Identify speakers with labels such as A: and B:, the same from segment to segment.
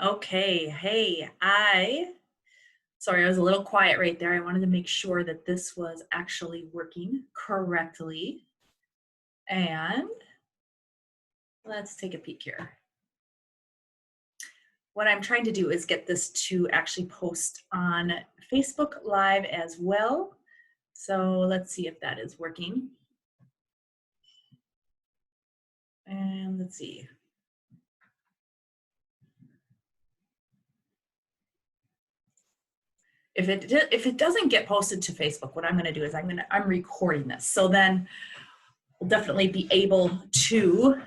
A: Okay, hey, sorry, I was a little quiet right there. I wanted to make sure that this was actually working correctly. And let's take a peek here. What I'm trying to do is get this to actually post on Facebook Live as well. So let's see if that is working. And let's see. If it doesn't get posted to Facebook, what I'm going to do is I'm recording this. So then we'll definitely be able to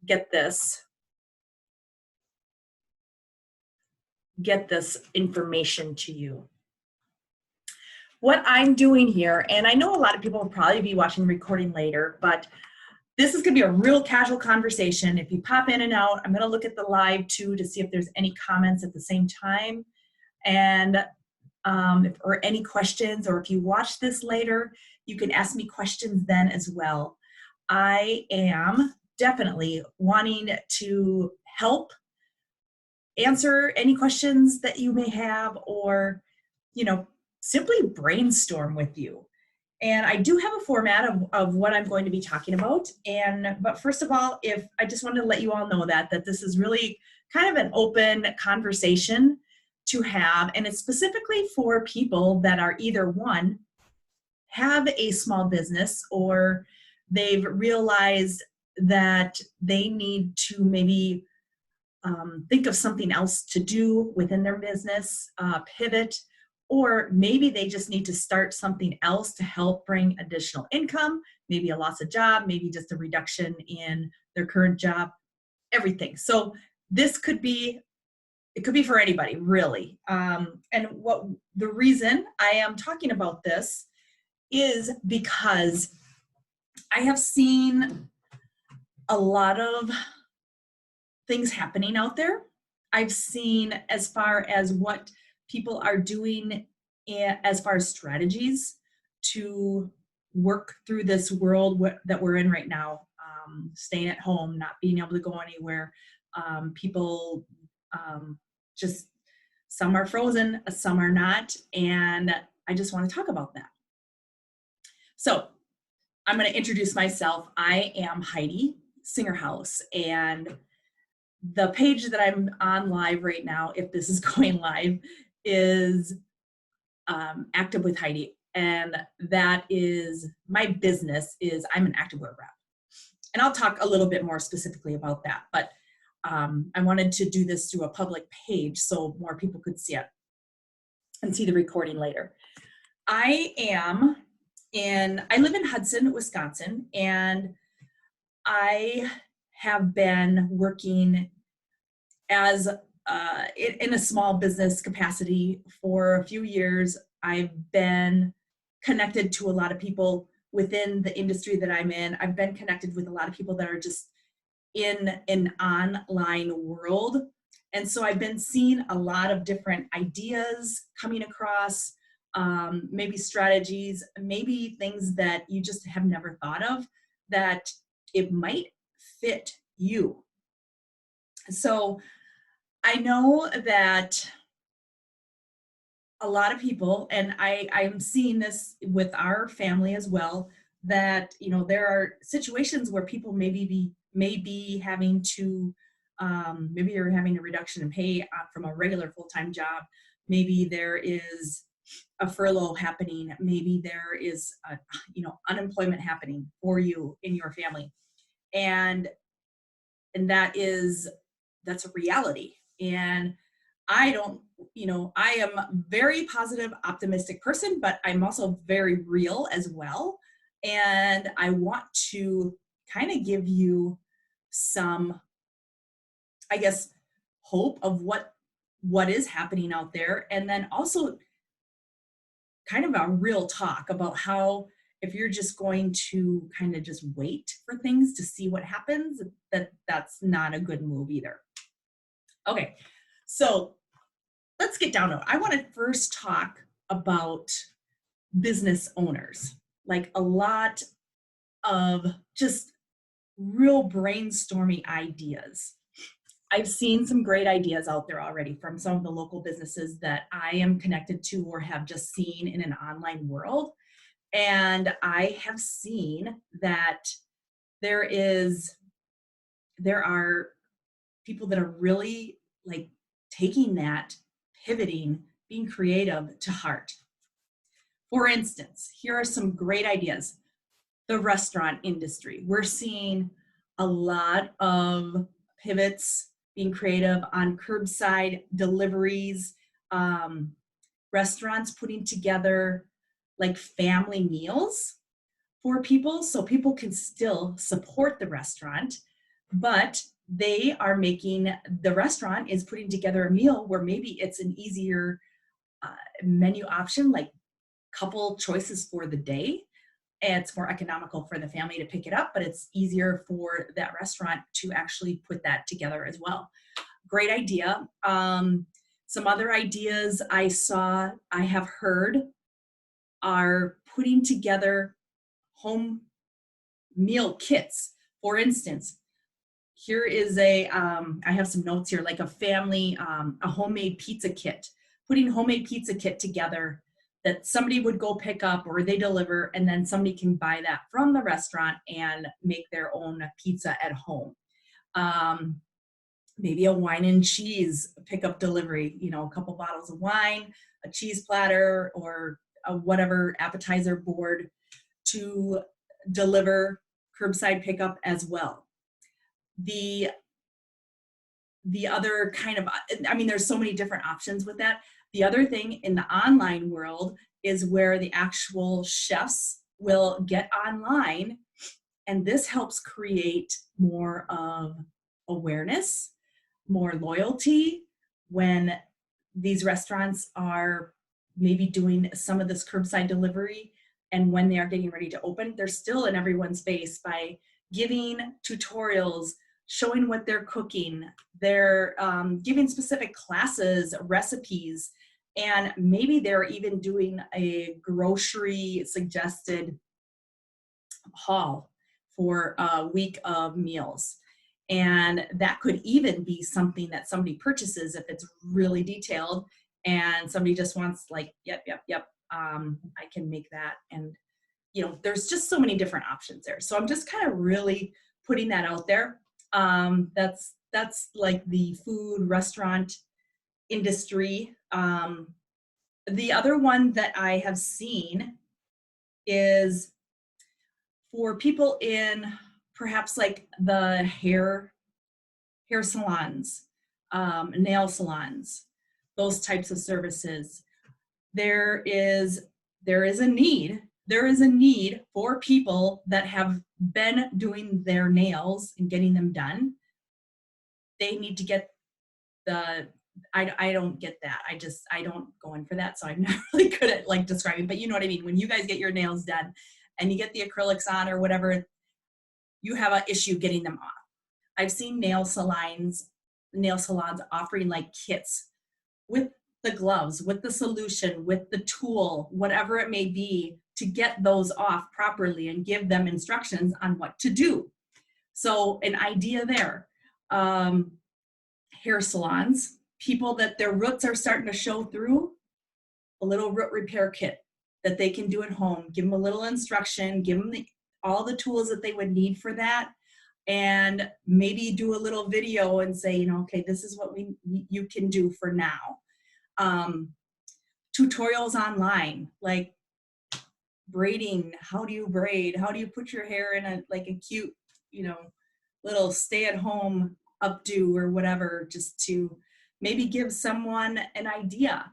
A: get this information to you. What I'm doing here, and I know a lot of people will probably be watching the recording later, but this is going to be a real casual conversation. If you pop in and out, I'm going to look at the live too to see if there's any comments at the same time, and or any questions, or if you watch this later, you can ask me questions then as well. I am definitely wanting to help answer any questions that you may have, or simply brainstorm with you. And I do have a format of what I'm going to be talking about. But first of all, if I just wanted to let you all know that this is really kind of an open conversation to have, and it's specifically for people that are either one, have a small business, or they've realized that they need to maybe think of something else to do within their business, pivot, or maybe they just need to start something else to help bring additional income, maybe a loss of job, maybe just a reduction in their current job, everything. So this could be, it could be for anybody, really. And what the reason I am talking about this is because I have seen a lot of things happening out there. I've seen as far as what people are doing as far as strategies to work through this world that we're in right now, staying at home, not being able to go anywhere. People just, some are frozen, some are not, and I just want to talk about that. So I'm going to introduce myself. I am Heidi Singerhouse, and the page that I'm on live right now, if this is going live, is Active with Heidi. And that is, my business is, I'm an activewear rep. And I'll talk a little bit more specifically about that. But I wanted to do this through a public page so more people could see it and see the recording later. I live in Hudson, Wisconsin, and I have been working as in a small business capacity for a few years. I've been connected to a lot of people within the industry that I'm in. I've been connected with a lot of people that are just in an online world. And so I've been seeing a lot of different ideas coming across, maybe strategies, maybe things that you just have never thought of, that it might fit you. So I know that a lot of people, and I'm seeing this with our family as well, that there are situations where people may be having to, maybe you're having a reduction in pay from a regular full-time job. Maybe there is a furlough happening. Maybe there is unemployment happening for you in your family, and that's a reality. And I am a very positive, optimistic person, but I'm also very real as well. And I want to kind of give you some, I guess, hope of what is happening out there. And then also kind of a real talk about how, if you're just going to kind of just wait for things to see what happens, that's not a good move either. Okay, so let's get down to it. I want to first talk about business owners, like a lot of just real brainstorming ideas. I've seen some great ideas out there already from some of the local businesses that I am connected to or have just seen in an online world. And I have seen that there is there are people that are really like taking that, pivoting, being creative to heart. For instance, here are some great ideas. The restaurant industry. We're seeing a lot of pivots, being creative on curbside deliveries, um, restaurants putting together like family meals for people so people can still support the restaurant, but they are making the restaurant is putting together a meal where maybe it's an easier menu option, like couple choices for the day. It's more economical for the family to pick it up, but it's easier for that restaurant to actually put that together as well. Great idea. Some other ideas I have heard are putting together home meal kits. For instance, here is I have some notes here, like a family, a homemade pizza kit, putting homemade pizza kit together that somebody would go pick up or they deliver, and then somebody can buy that from the restaurant and make their own pizza at home. Um, Maybe a wine and cheese pickup delivery, a couple bottles of wine, a cheese platter, or a whatever appetizer board to deliver curbside pickup as well. The the other kind of, I mean, there's so many different options with that. The other thing in the online world is where the actual chefs will get online, and this helps create more of awareness, more loyalty when these restaurants are maybe doing some of this curbside delivery, and when they are getting ready to open, they're still in everyone's face by giving tutorials, showing what they're cooking, they're giving specific classes, recipes, and maybe they're even doing a grocery suggested haul for a week of meals. And that could even be something that somebody purchases if it's really detailed and somebody just wants like, yep, I can make that. And, there's just so many different options there. So I'm just kind of really putting that out there. That's like the food restaurant industry. The other one that I have seen is for people in perhaps like the hair salons, nail salons, those types of services. There is a need. There is a need for people that have been doing their nails and getting them done. They need to get I don't get that. I don't go in for that. So I'm not really good at like describing, but you know what I mean? When you guys get your nails done and you get the acrylics on or whatever, you have an issue getting them off. I've seen nail salons offering like kits with the gloves, with the solution, with the tool, whatever it may be, to get those off properly and give them instructions on what to do. So an idea there. Hair salons, people that their roots are starting to show through, a little root repair kit that they can do at home. Give them a little instruction, give them all the tools that they would need for that, and maybe do a little video and say, okay, this is what you can do for now. Tutorials online, like braiding, how do you braid, how do you put your hair in a cute, little stay-at-home updo or whatever, just to maybe give someone an idea,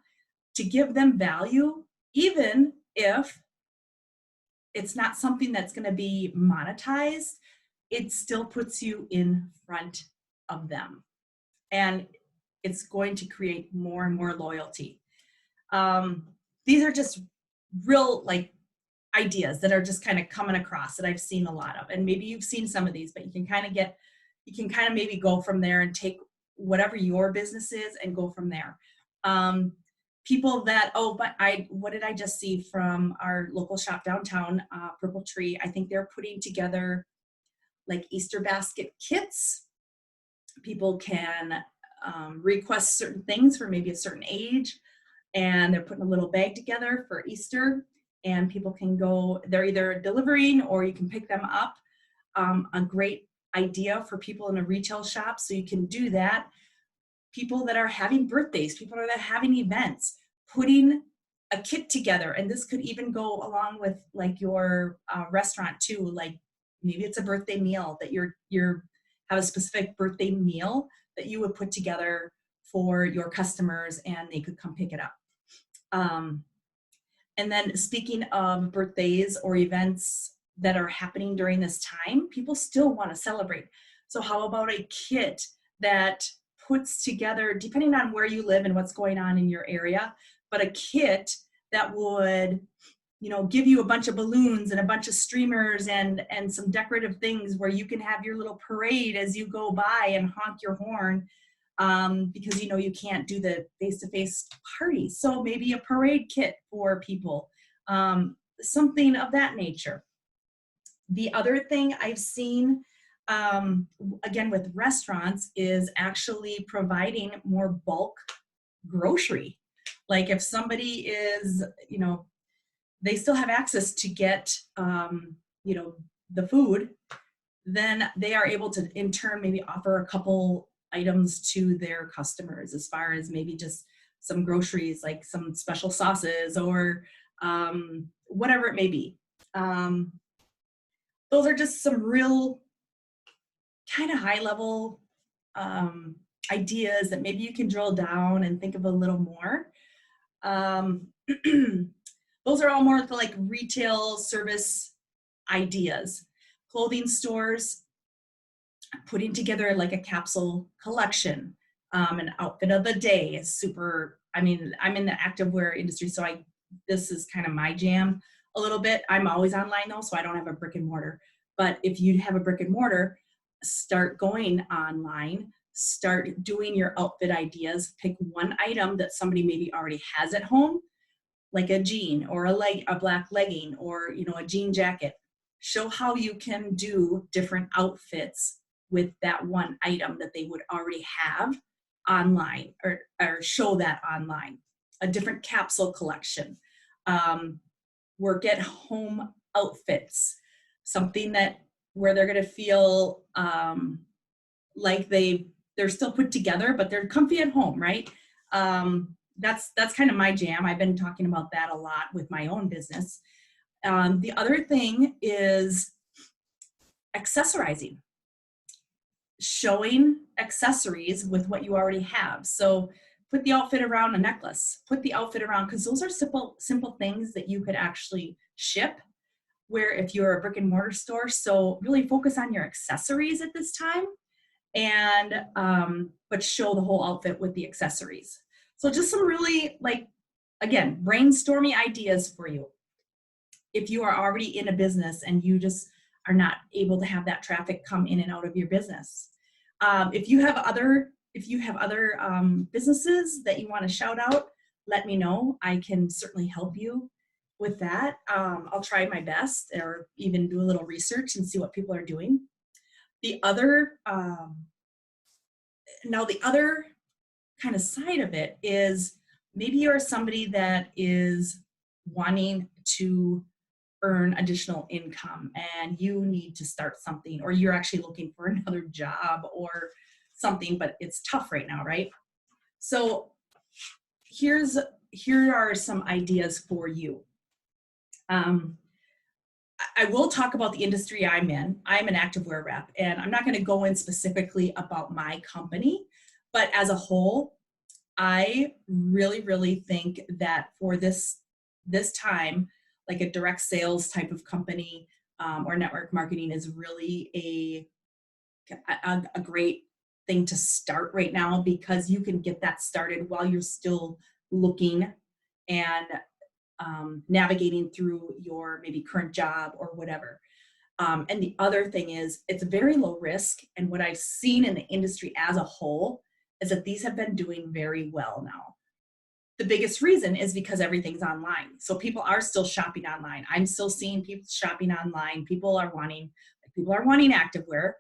A: to give them value, even if it's not something that's going to be monetized. It still puts you in front of them, and it's going to create more and more loyalty. These are just real ideas that are just kind of coming across that I've seen a lot of, and maybe you've seen some of these, but you can kind of maybe go from there and take whatever your business is and go from there. People that, what did I just see from our local shop downtown, Purple Tree? I think they're putting together like Easter basket kits People can request certain things for maybe a certain age, and they're putting a little bag together for Easter, and people can go, they're either delivering or you can pick them up. A great idea for people in a retail shop, so you can do that. People that are having birthdays, people that are having events, putting a kit together, and this could even go along with like your restaurant too. Like maybe it's a birthday meal that you're have a specific birthday meal that you would put together for your customers, and they could come pick it up. And then speaking of birthdays or events that are happening during this time, people still want to celebrate. So how about a kit that puts together, depending on where you live and what's going on in your area, but a kit that would, give you a bunch of balloons and a bunch of streamers and some decorative things where you can have your little parade as you go by and honk your horn, because you can't do the face-to-face party. So maybe a parade kit for people, something of that nature. The other thing I've seen, again with restaurants, is actually providing more bulk grocery. Like if somebody is, they still have access to get, the food, then they are able to in turn maybe offer a couple items to their customers, as far as maybe just some groceries, like some special sauces or whatever it may be. Those are just some real kind of high level ideas that maybe you can drill down and think of a little more. Those are all more like retail service ideas. Clothing stores, putting together like a capsule collection, an outfit of the day is super. I mean, I'm in the activewear industry, so this is kind of my jam a little bit. I'm always online though, so I don't have a brick and mortar. But if you have a brick and mortar, start going online, start doing your outfit ideas, pick one item that somebody maybe already has at home, like a jean or a black legging or, a jean jacket. Show how you can do different outfits with that one item that they would already have online, or show that online. A different capsule collection, work at home outfits, something where they're going to feel like they're still put together, but they're comfy at home, right? That's kind of my jam. I've been talking about that a lot with my own business. The other thing is accessorizing, showing accessories with what you already have. So put the outfit around a necklace, put the outfit around, because those are simple things that you could actually ship, where if you're a brick and mortar store. So really focus on your accessories at this time, and but show the whole outfit with the accessories. So just some really, again, brainstorming ideas for you. If you are already in a business and you just are not able to have that traffic come in and out of your business. If you have other businesses that you want to shout out, let me know. I can certainly help you with that. I'll try my best, or even do a little research and see what people are doing. The other kind of side of it is, maybe you're somebody that is wanting to earn additional income and you need to start something, or you're actually looking for another job or something, but it's tough right now, right? So here are some ideas for you. I will talk about the industry I'm in. I'm an activewear rep, and I'm not going to go in specifically about my company, but as a whole, I really, really think that for this time, like a direct sales type of company or network marketing is really a great thing to start right now, because you can get that started while you're still looking and navigating through your maybe current job or whatever. And the other thing is, it's very low risk. And what I've seen in the industry as a whole is that these have been doing very well now. The biggest reason is because everything's online. So people are still shopping online. I'm still seeing people shopping online. People are wanting activewear.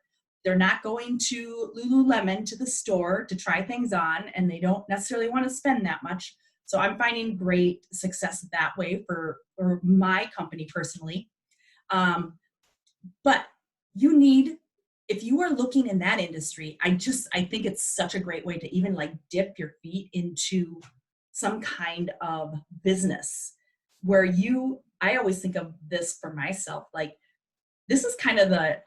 A: They're not going to Lululemon to the store to try things on, and they don't necessarily want to spend that much. So I'm finding great success that way for my company personally. But you need, if you are looking in that industry, I think it's such a great way to even like dip your feet into some kind of business where I always think of this for myself, like this is kind of the,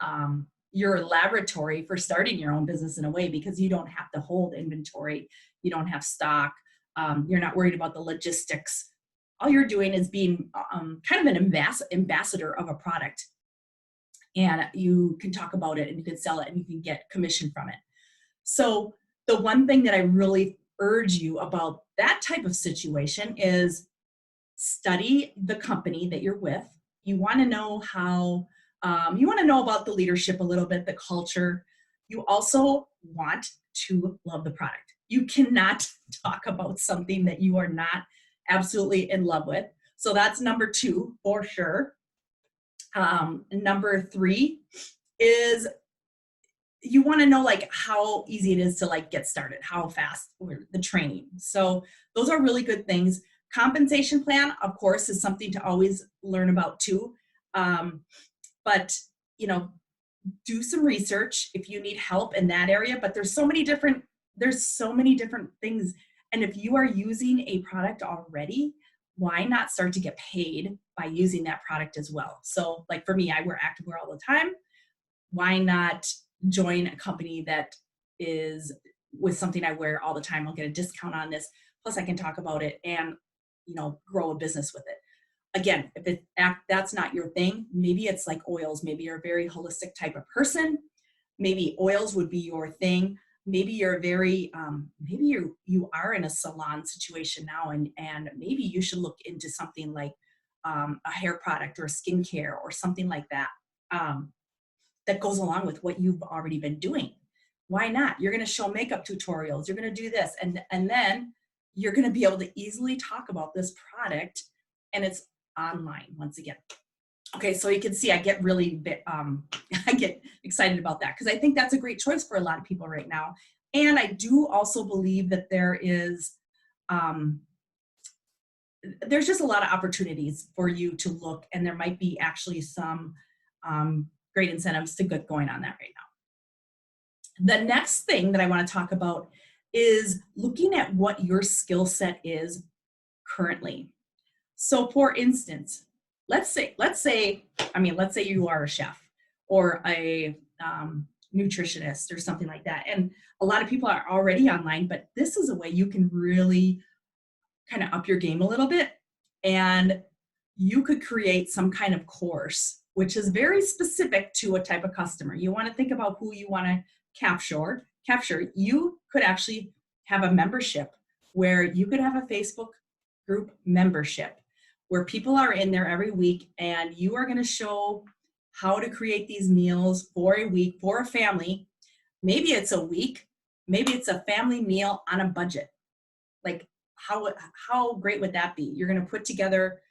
A: your laboratory for starting your own business in a way, because you don't have to hold inventory. You don't have stock. You're not worried about the logistics. All you're doing is being kind of an ambassador of a product. And you can talk about it and you can sell it and you can get commission from it. So the one thing that I really urge you about that type of situation is study the company that you're with. You want to know how, you want to know about the leadership a little bit, the culture. You also want to love the product. You cannot talk about something that you are not absolutely in love with. So that's number 2 for sure. Number 3 is you want to know like how easy it is to like get started, how fast, or the training. So those are really good things. Compensation plan, of course, is something to always learn about too. But you know, do some research if you need help in that area. But there's so many different things. And if you are using a product already, why not start to get paid by using that product as well? So like for me, I wear activewear all the time. Why not join a company that is with something I wear all the time? I'll get a discount on this. Plus I can talk about it and, you know, grow a business with it. Again, if that's not your thing, maybe it's like oils. Maybe you're a very holistic type of person. Maybe oils would be your thing. Maybe you're very, maybe you are in a salon situation now, and maybe you should look into something like a hair product or skincare or something like that, that goes along with what you've already been doing. Why not? You're going to show makeup tutorials. You're going to do this, and then you're going to be able to easily talk about this product, and it's online once again. Okay, so you can see I get really I get excited about that because I think that's a great choice for a lot of people right now. And I do also believe that there is, there's just a lot of opportunities for you to look, and there might be actually some great incentives to get going on that right now. The next thing that I want to talk about is looking at what your skill set is currently. So for instance, let's say you are a chef or a nutritionist or something like that. And a lot of people are already online, but this is a way you can really kind of up your game a little bit. And you could create some kind of course, which is very specific to a type of customer. You want to think about who you want to capture. You could actually have a membership where you could have a Facebook group membership where people are in there every week, and you are going to show how to create these meals for a week for a family. Maybe it's a week, maybe it's a family meal on a budget. Like how great would that be? You're going to put together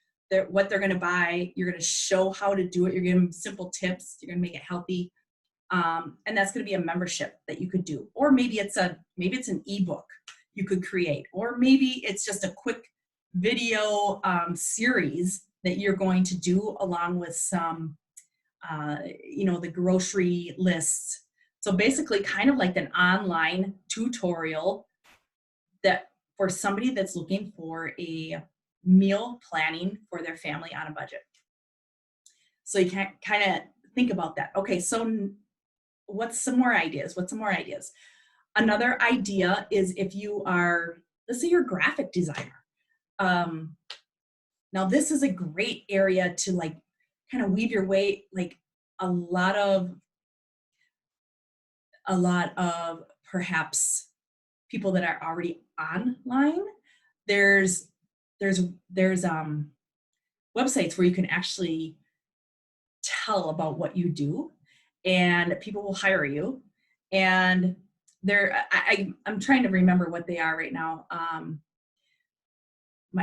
A: what they're going to buy. You're going to show how to do it. You're giving them simple tips. You're going to make it healthy. And that's going to be a membership that you could do. Or maybe it's an ebook you could create, or maybe it's just a quick video series that you're going to do along with some, the grocery lists. So basically kind of like an online tutorial that for somebody that's looking for a meal planning for their family on a budget. So you can kind of think about that. Okay, so what's some more ideas? Another idea is if you are, let's say you're a graphic designer. Now this is a great area to like kind of weave your way, like a lot of perhaps people that are already online. There's websites where you can actually tell about what you do, and people will hire you. And I'm trying to remember what they are right now.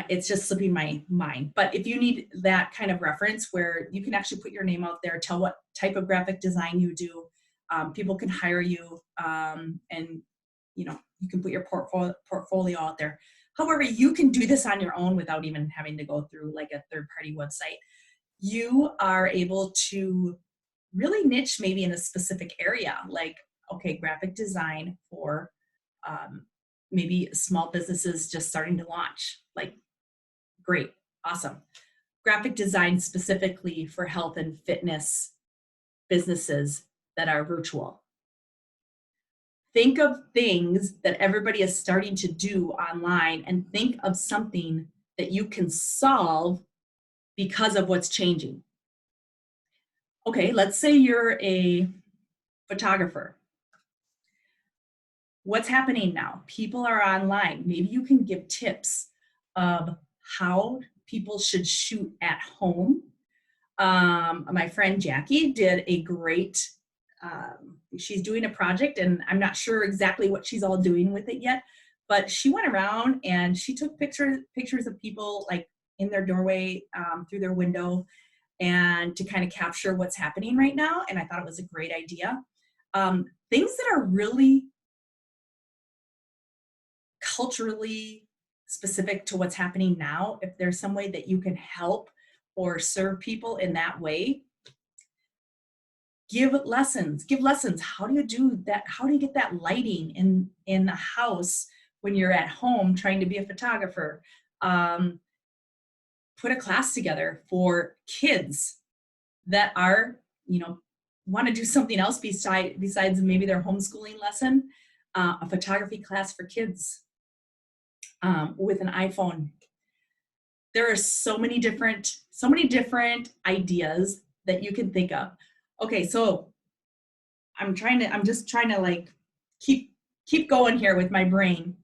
A: It's just slipping my mind. But if you need that kind of reference where you can actually put your name out there, tell what type of graphic design you do, People can hire you, and you can put your portfolio out there. However, you can do this on your own without even having to go through like a third-party website. You are able to really niche maybe in a specific area, like, okay, graphic design for maybe small businesses just starting to launch. Like, great, awesome. Graphic design specifically for health and fitness businesses that are virtual. Think of things that everybody is starting to do online and think of something that you can solve because of what's changing. Okay, let's say you're a photographer. What's happening now? People are online. Maybe you can give tips of how people should shoot at home. My friend Jackie did a great, she's doing a project, and I'm not sure exactly what she's all doing with it yet, but she went around and she took pictures of people like in their doorway, through their window, and to kind of capture what's happening right now. And I thought it was a great idea. Things that are really culturally specific to what's happening now, if there's some way that you can help or serve people in that way, give lessons. How do you do that? How do you get that lighting in the house when you're at home trying to be a photographer? Put a class together for kids that are, want to do something else besides maybe their homeschooling lesson, a photography class for kids with an iPhone. There are so many different ideas that you can think of. Okay, so I'm just trying to like keep going here with my brain.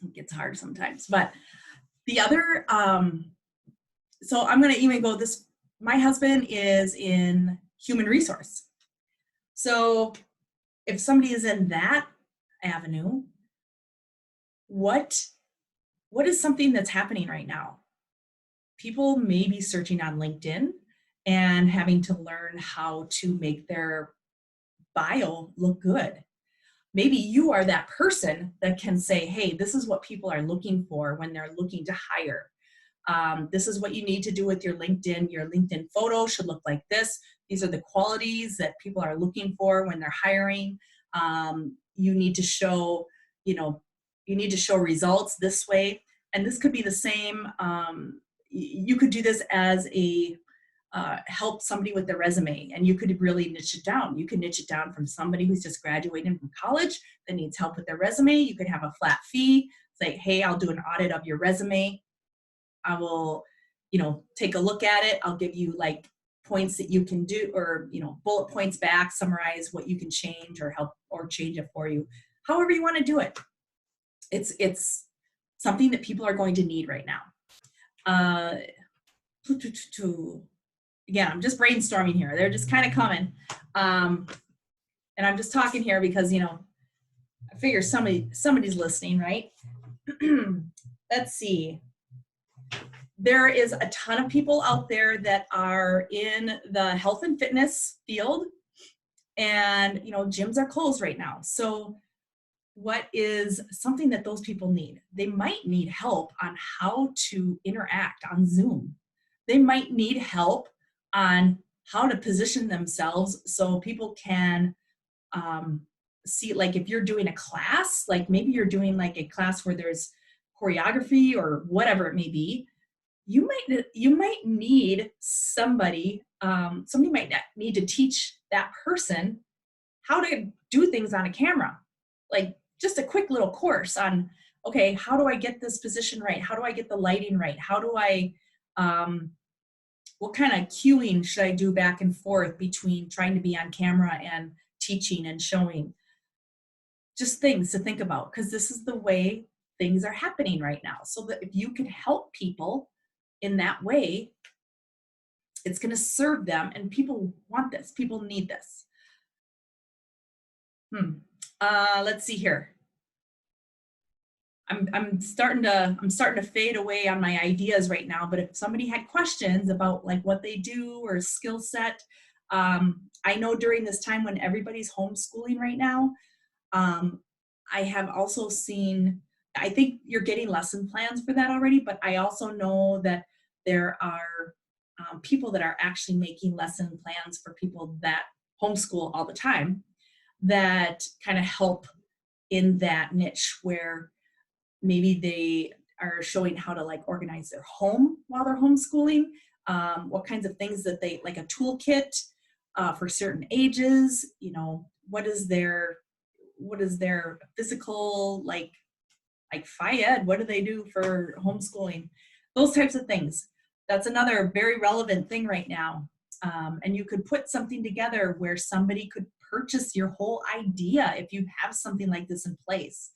A: It gets hard sometimes, but the other, so I'm going to even go this. My husband is in human resource. So if somebody is in that avenue, what is something that's happening right now? People may be searching on LinkedIn and having to learn how to make their bio look good. Maybe you are that person that can say, hey, this is what people are looking for when they're looking to hire. This is what you need to do with your LinkedIn. Your LinkedIn photo should look like this. These are the qualities that people are looking for when they're hiring. You need to show, results this way. And this could be the same. You could do this as a help somebody with their resume, and you could really niche it down. You can niche it down from somebody who's just graduated from college that needs help with their resume. You could have a flat fee, say, hey, I'll do an audit of your resume. I will, take a look at it. I'll give you like points that you can do, or, bullet points back, summarize what you can change or help or change it for you. However you want to do it. It's something that people are going to need right now. Again, I'm just brainstorming here. They're just kind of coming. And I'm just talking here because, I figure somebody's listening, right? Let's see. There is a ton of people out there that are in the health and fitness field, and, gyms are closed right now. So what is something that those people need? They might need help on how to interact on Zoom. They might need help on how to position themselves so people can see, like if you're doing a class, like maybe you're doing like a class where there's choreography or whatever it may be, you might need somebody might need to teach that person how to do things on a camera, like just a quick little course on, okay, how do I get this position right? How do I get the lighting right? How do I, what kind of cueing should I do back and forth between trying to be on camera and teaching and showing? Just things to think about, because this is the way things are happening right now. So that if you can help people in that way, it's going to serve them, and people want this. People need this. Let's see here. I'm starting to fade away on my ideas right now, but if somebody had questions about like what they do or skill set, I know during this time when everybody's homeschooling right now, I have also seen, I think you're getting lesson plans for that already, but I also know that there are people that are actually making lesson plans for people that homeschool all the time that kind of help in that niche where maybe they are showing how to like organize their home while they're homeschooling, what kinds of things that they, like a toolkit for certain ages, you know, what is their physical, like phy ed, what do they do for homeschooling, those types of things. That's another very relevant thing right now. And you could put something together where somebody could purchase your whole idea if you have something like this in place.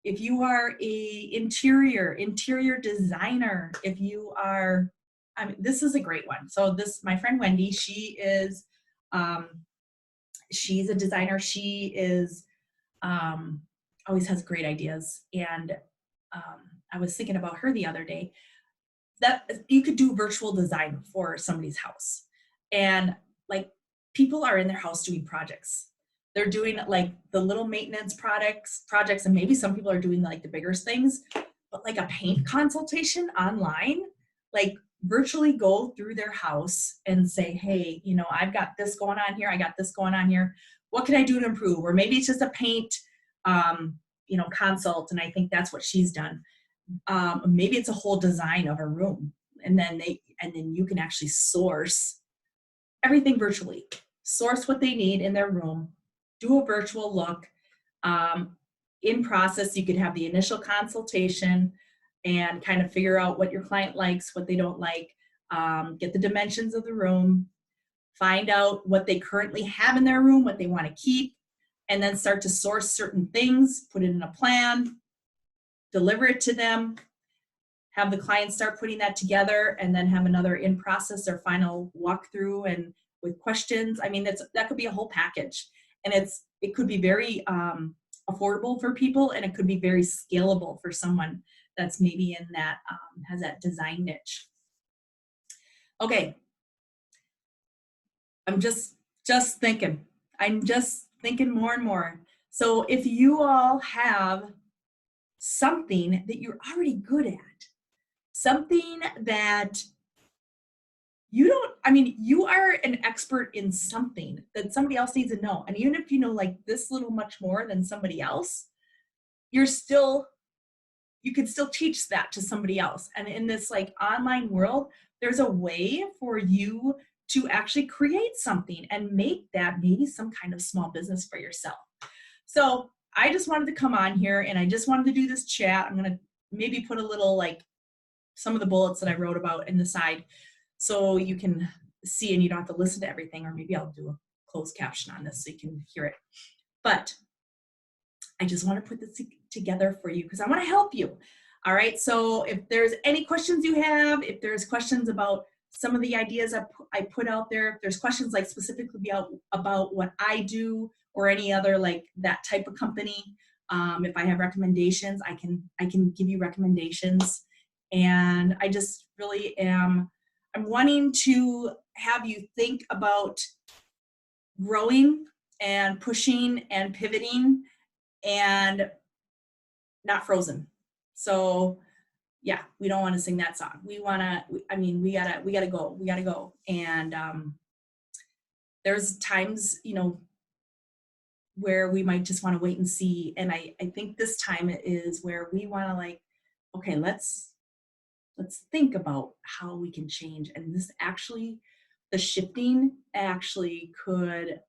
A: If you are a interior designer, if you are, I mean, this is a great one. So this, my friend Wendy, she is, she's a designer. She is, always has great ideas. And I was thinking about her the other day, that you could do virtual design for somebody's house. And like people are in their house doing projects. They're doing like the little maintenance projects, and maybe some people are doing like the bigger things, but like a paint consultation online, like virtually go through their house and say, hey, you know, I've got this going on here. I got this going on here. What can I do to improve? Or maybe it's just a paint, you know, consult. And I think that's what she's done. Maybe it's a whole design of a room. And then you can actually source everything virtually, source what they need in their room, do a virtual look. In process, you could have the initial consultation and kind of figure out what your client likes, what they don't like, get the dimensions of the room, find out what they currently have in their room, what they want to keep, and then start to source certain things, put it in a plan, deliver it to them, have the client start putting that together, and then have another in process or final walkthrough and with questions. I mean, that could be a whole package, and it could be very affordable for people, and it could be very scalable for someone that's maybe in that has that design niche. Okay, I'm just thinking. I'm just thinking more and more. So if you all have something that you're already good at, something that you don't, I mean, you are an expert in something that somebody else needs to know. And even if you know like this little much more than somebody else, you could still teach that to somebody else. And in this like online world, there's a way for you to actually create something and make that maybe some kind of small business for yourself. So I just wanted to come on here and I just wanted to do this chat. I'm going to maybe put a little like some of the bullets that I wrote about in the side so you can see and you don't have to listen to everything, or maybe I'll do a closed caption on this so you can hear it. But I just want to put this together for you because I want to help you. All right. So if there's any questions you have, if there's questions about some of the ideas I put out there, if there's questions like specifically about what I do or any other like that type of company, if I have recommendations, I can give you recommendations. And I just really I'm wanting to have you think about growing and pushing and pivoting and not frozen. So yeah, we don't want to sing that song. We want to, I mean, we gotta go. And there's times, you know, where we might just want to wait and see. And I think this time is where we want to like, okay, let's think about how we can change. And this actually, the shifting actually could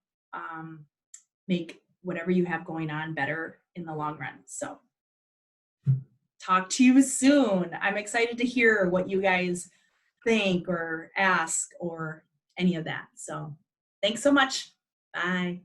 A: make whatever you have going on better in the long run. So talk to you soon. I'm excited to hear what you guys think or ask or any of that. So thanks so much. Bye.